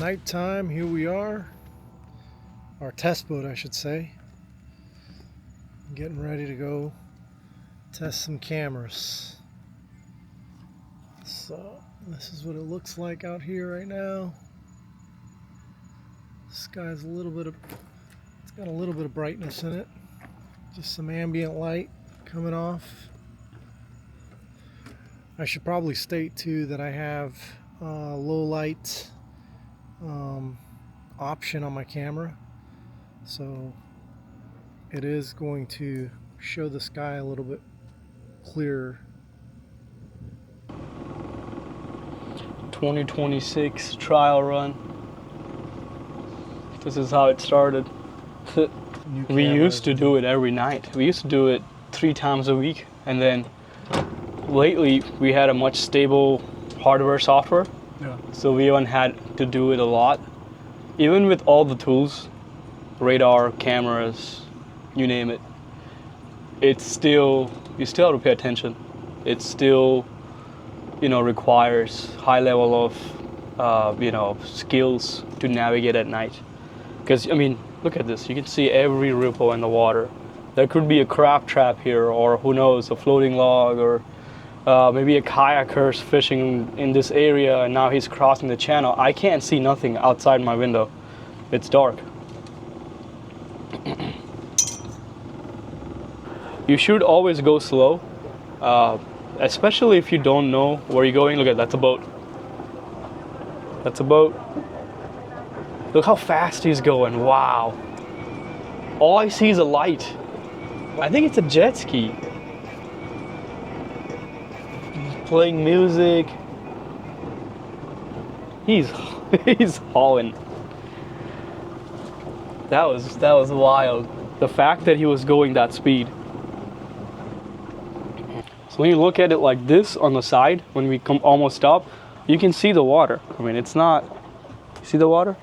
nighttime. Here we are, our test boat I should say, getting ready to go test some cameras. So this is what it looks like out here right now. The sky's it's got a little bit of brightness in it, just some ambient light coming off. I should probably state too that I have low light option on my camera, so it is going to show the sky a little bit clearer. 2026 trial run. This is how it started. We used to do it every night. We used to do it 3 times a week, and then lately we had a much stable hardware software. Yeah. So we haven't had to do it a lot. Even with all the tools, radar, cameras, you name it, you still have to pay attention. It still, requires high level of, skills to navigate at night. Because, look at this. You can see every ripple in the water. There could be a crab trap here, or who knows, a floating log, or maybe a kayaker's fishing in this area and now he's crossing the channel. I can't see nothing outside my window. It's dark. You should always go slow, especially if you don't know where you're going. Look at that's a boat. That's a boat. Look how fast he's going. Wow. All I see is a light. I think it's a jet ski. Playing music. He's hauling. That was wild. The fact that he was going that speed. So when you look at it like this on the side, when we come almost up, you can see the water. It's not. You see the water?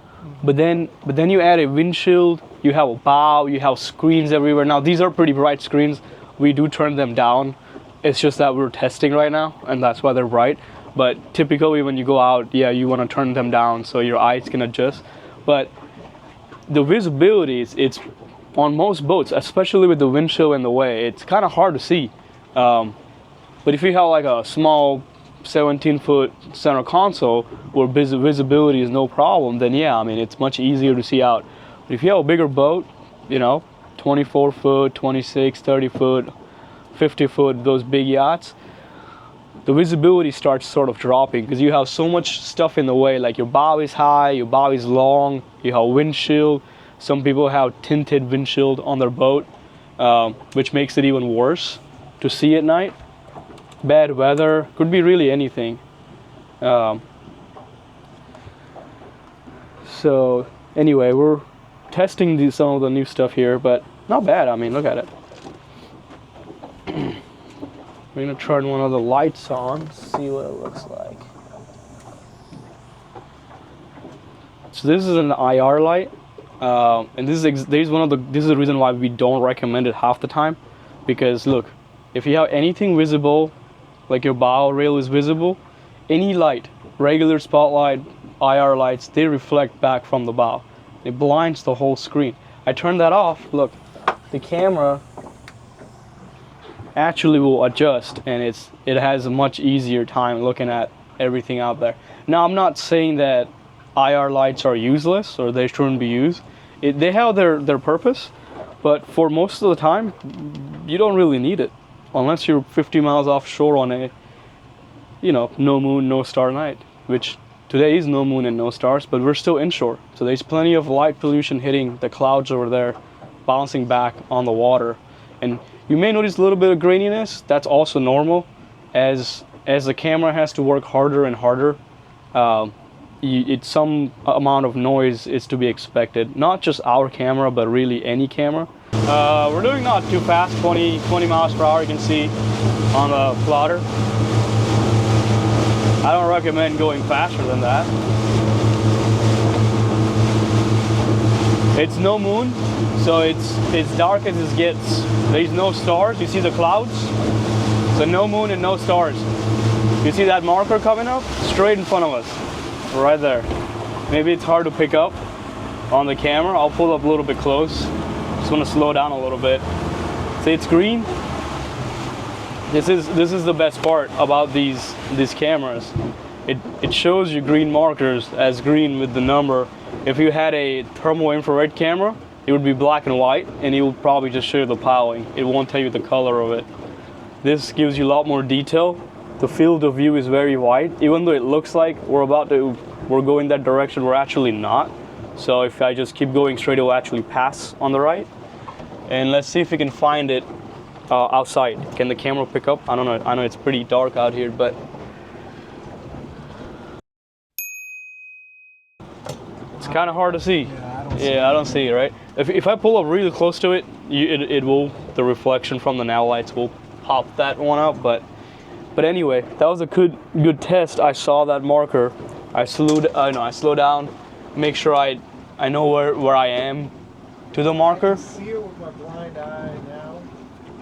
But then you add a windshield. You have a bow. You have screens everywhere. Now these are pretty bright screens. We do turn them down. It's just that we're testing right now, and that's why they're bright. But typically when you go out, you want to turn them down so your eyes can adjust. But the visibility, it's on most boats, especially with the windshield in the way, it's kind of hard to see. But if you have like a small 17-foot center console where visibility is no problem, then it's much easier to see out. But if you have a bigger boat, 24 foot, 26, 30 foot, 50 foot, those big yachts, the visibility starts sort of dropping because you have so much stuff in the way. Like your bow is high, your bow is long, you have windshield. Some people have tinted windshield on their boat, which makes it even worse to see at night. Bad weather, could be really anything. So anyway, we're testing some of the new stuff here, but not bad. Look at it. We're gonna turn one of the lights on, see what it looks like. So this is an IR light, and this is the reason why we don't recommend it half the time, because look, if you have anything visible, like your bow rail is visible, any light, regular spotlight, IR lights, they reflect back from the bow. It blinds the whole screen. I turn that off. Look, the camera actually will adjust, and it has a much easier time looking at everything out there. Now I'm not saying that IR lights are useless or they shouldn't be used. They have their purpose, but for most of the time you don't really need it unless you're 50 miles offshore on a no moon, no star night, which today is no moon and no stars, but we're still inshore, so there's plenty of light pollution hitting the clouds over there, bouncing back on the water. And you may notice a little bit of graininess. That's also normal. As the camera has to work harder and harder, some amount of noise is to be expected. Not just our camera, but really any camera. We're doing not too fast, 20 miles per hour, you can see on the plotter. I don't recommend going faster than that. It's no moon, so it's dark as it gets. There's no stars. You see the clouds? So no moon and no stars. You see that marker coming up? Straight in front of us. Right there. maybe it's hard to pick up on the camera. I'll pull up a little bit close. Just want to slow down a little bit. See, it's green. This is the best part about these cameras. It shows you green markers as green with the number. If you had a thermal infrared camera, it would be black and white, and it would probably just show you the plowing. It won't tell you the color of it. This gives you a lot more detail. The field of view is very wide. Even though it looks like we're going that direction, we're actually not. So if I just keep going straight, it will actually pass on the right. And let's see if we can find it outside. Can the camera pick up? I don't know. I know it's pretty dark out here, but it's kind of hard to see. I don't see it, right? If I pull up really close to it, it will, the reflection from the now lights will pop that one up. But anyway, that was a good test. I saw that marker. I slow down, make sure I know where I am to the marker. I can see it with my blind eye now.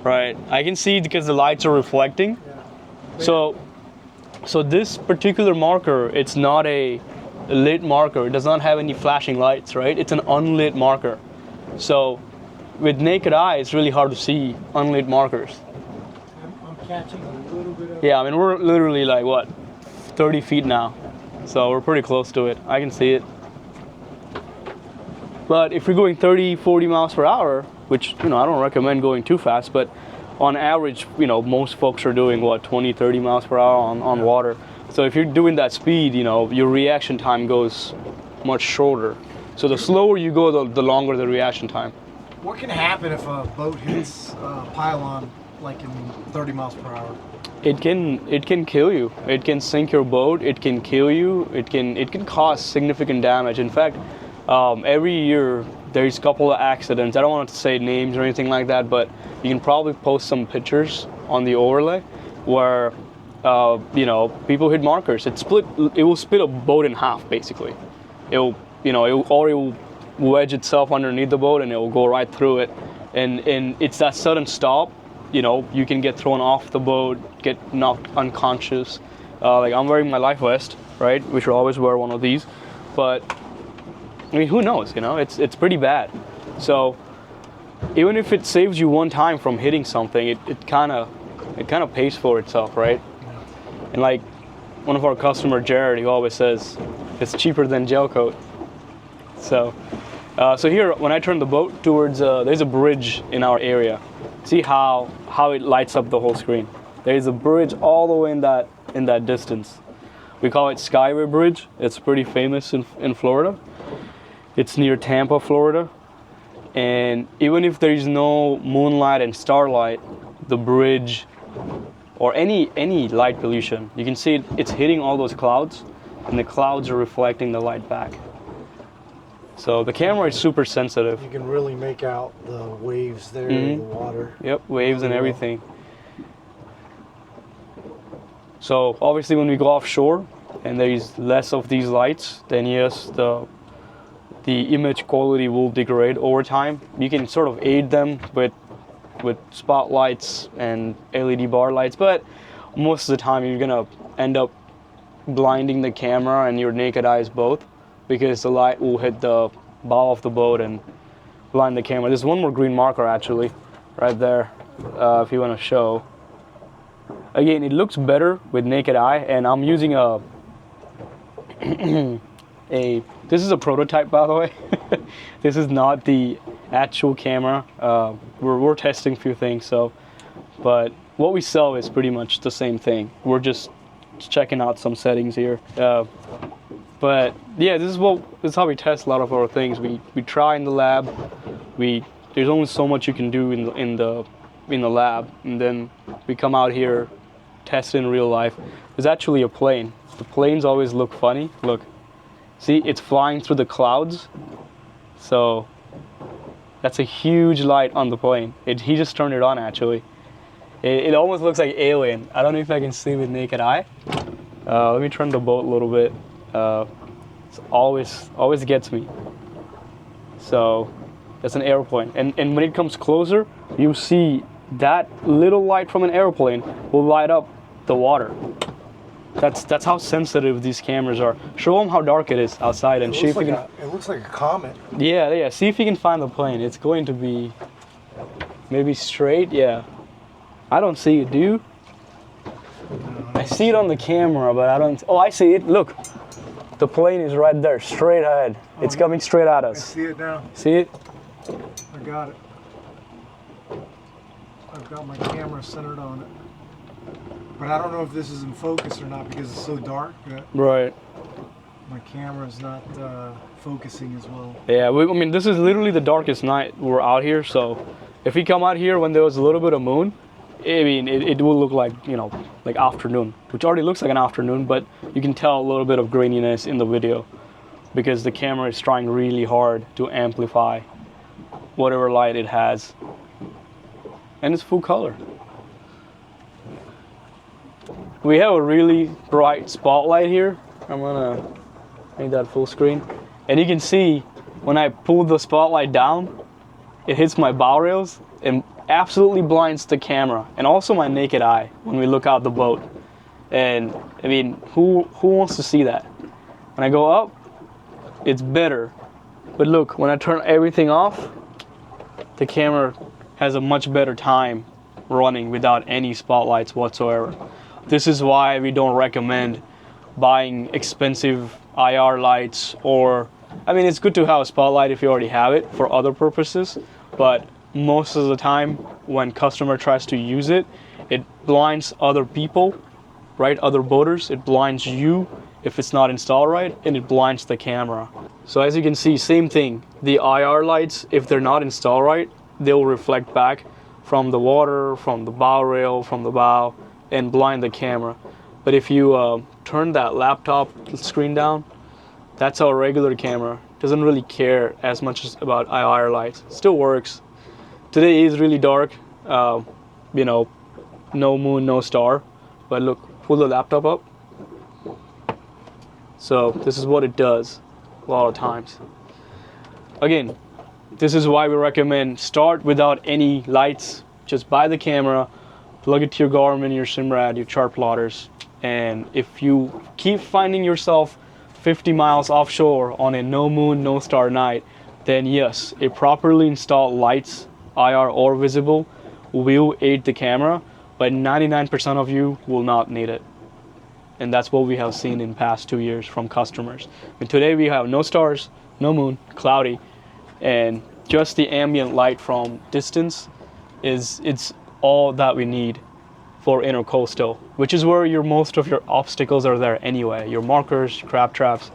Right, I can see it because the lights are reflecting. Yeah. So this particular marker, it's not a lit marker. It does not have any flashing lights, right? It's an unlit marker. So with naked eye, it's really hard to see unlit markers. I'm catching a little bit of... Yeah, I mean, we're literally like, what, 30 feet now. So we're pretty close to it. I can see it. But if you're going 30, 40 miles per hour, which, I don't recommend going too fast, but on average, most folks are doing, what, 20, 30 miles per hour on water. So if you're doing that speed, your reaction time goes much shorter. So the slower you go, the longer the reaction time. What can happen if a boat hits a pylon like in 30 miles per hour? It can kill you. It can sink your boat. It can kill you. It can cause significant damage. In fact, every year there's a couple of accidents. I don't want to say names or anything like that, but you can probably post some pictures on the overlay where people hit markers. It will split a boat in half basically. It will wedge itself underneath the boat and it will go right through it. And it's that sudden stop. You can get thrown off the boat, get knocked unconscious. Like I'm wearing my life vest, right? We should always wear one of these. But I mean, who knows? It's pretty bad. So even if it saves you one time from hitting something, it kind of pays for itself, right? And like one of our customer, Jared, he always says it's cheaper than gel coat. So here, when I turn the boat towards, there's a bridge in our area. See how it lights up the whole screen. There's a bridge all the way in that distance. We call it Skyway Bridge. It's pretty famous in Florida. It's near Tampa, Florida. And even if there is no moonlight and starlight, the bridge or any light pollution, you can see it's hitting all those clouds, and the clouds are reflecting the light back. So the camera is super sensitive. You can really make out the waves there, the water. Yep, waves and everything. So obviously when we go offshore and there's less of these lights, then yes, the image quality will degrade over time. You can sort of aid them with spotlights and LED bar lights, but most of the time you're gonna end up blinding the camera and your naked eyes both, because the light will hit the bow of the boat and blind the camera. There's one more green marker actually, right there, if you want to show. Again, it looks better with naked eye, and I'm using this is a prototype, by the way. This is not the actual camera. We're testing a few things, but what we sell is pretty much the same thing. We're just checking out some settings here. But yeah, this is how we test a lot of our things. We try in the lab. There's only so much you can do in the lab, and then we come out here, test in real life. There's actually a plane. The planes always look funny. Look, see, it's flying through the clouds. So that's a huge light on the plane. He just turned it on actually. It almost looks like alien. I don't know if I can see with naked eye. Let me turn the boat a little bit. It always gets me. So that's an airplane, and when it comes closer, you see that little light from an airplane will light up the water. That's how sensitive these cameras are. Show them how dark it is outside and see if you can. It looks like a comet. Yeah. See if you can find the plane. It's going to be maybe straight. Yeah. I don't see it. Do you? I see it on the camera, but I don't. Oh, I see it. Look, the plane is right there, straight ahead. It's coming straight at us. I see it now. See it? I got it. I've got my camera centered on it. But I don't know if this is in focus or not because it's so dark. Right. My camera's not focusing as well. Yeah, I mean, this is literally the darkest night we're out here. So, if we come out here when there was a little bit of moon, I mean, it will look like, you know, like afternoon, which already looks like an afternoon, but you can tell a little bit of graininess in the video because the camera is trying really hard to amplify whatever light it has. And it's full color. We have a really bright spotlight here. I'm gonna make that full screen. And you can see when I pull the spotlight down, it hits my bow rails and absolutely blinds the camera and also my naked eye when we look out the boat. And I mean, who wants to see that? When I go up, it's better. But look, when I turn everything off, the camera has a much better time running without any spotlights whatsoever. This is why we don't recommend buying expensive IR lights, or, I mean, it's good to have a spotlight if you already have it for other purposes, but most of the time when customer tries to use it, it blinds other people, right? Other boaters, it blinds you if it's not installed right, and it blinds the camera. So as you can see, same thing. The IR lights, if they're not installed right, they'll reflect back from the water, from the bow rail, from the bow, and blind the camera. But if you turn that laptop screen down, that's our regular camera. Doesn't really care as much about IR lights. Still works. Today is really dark, you know, no moon, no star. But look, pull the laptop up. So this is what it does a lot of times. Again, this is why we recommend start without any lights. Just buy the camera, plug it to your Garmin, your Simrad, your chart plotters. And if you keep finding yourself 50 miles offshore on a no moon, no star night, then yes, a properly installed lights, IR or visible, will aid the camera, but 99% of you will not need it. And that's what we have seen in past 2 years from customers. And today we have no stars, no moon, cloudy, and just the ambient light from distance it's all that we need for intercoastal, which is where most of your obstacles are there anyway. Your markers, crab traps,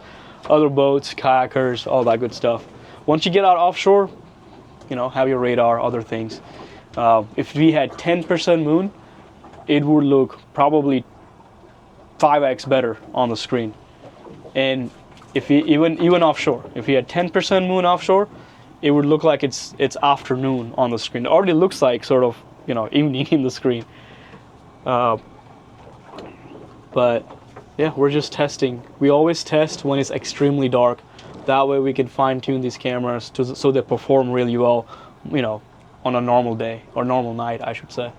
other boats, kayakers, all that good stuff. Once you get out offshore, you know, have your radar, other things. If we had 10% moon, it would look probably 5x better on the screen. And if you even offshore, if you had 10% moon offshore, it would look like it's afternoon on the screen. It already looks like sort of, you know, evening in the screen. But yeah, we're just testing. We always test when it's extremely dark. That way we can fine tune these cameras so they perform really well, you know, on a normal day or normal night, I should say.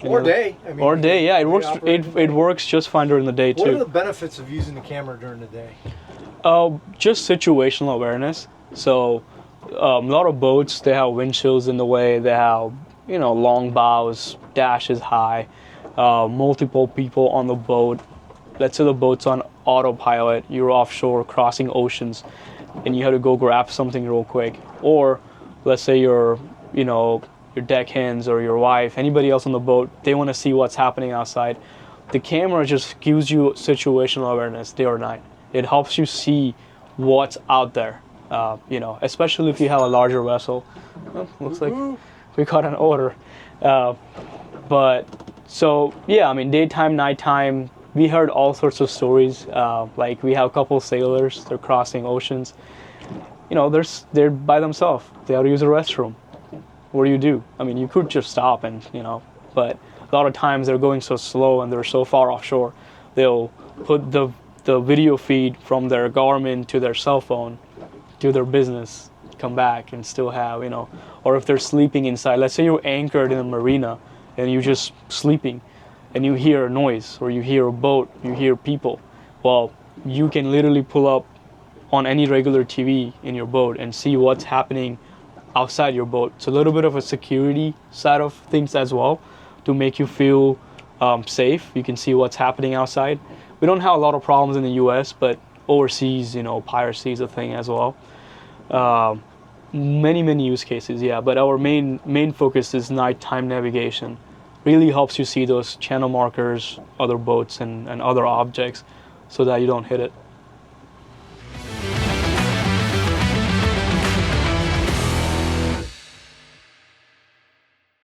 Or day. I mean, or day, yeah. It works. It works just fine during the day too. What are the benefits of using the camera during the day? Just situational awareness. So a lot of boats, they have windshields in the way. They have, you know, long bows, dash is high, multiple people on the boat. Let's say the boat's on autopilot. You're offshore crossing oceans, and you have to go grab something real quick. Or let's say you're, you know, your deckhands or your wife, anybody else on the boat, they want to see what's happening outside. The camera just gives you situational awareness day or night. It helps you see what's out there, you know, especially if you have a larger vessel. Oh, looks like we got an order. But so, yeah, I mean, daytime, nighttime, we heard all sorts of stories. Like we have a couple sailors, they're crossing oceans. You know, they're by themselves. They have to use a restroom. What do you do? I mean, you could just stop and, you know, but a lot of times they're going so slow and they're so far offshore, they'll put the video feed from their Garmin to their cell phone, to their business, come back and still have, you know, or if they're sleeping inside, let's say you're anchored in a marina and you're just sleeping and you hear a noise or you hear a boat, you hear people, well, you can literally pull up on any regular TV in your boat and see what's happening outside your boat. It's a little bit of a security side of things as well, to make you feel safe. You can see what's happening outside. We don't have a lot of problems in the US, but overseas, you know, piracy is a thing as well. Many use cases, yeah, but our main focus is nighttime navigation. Really helps you see those channel markers, other boats and other objects, so that you don't hit it.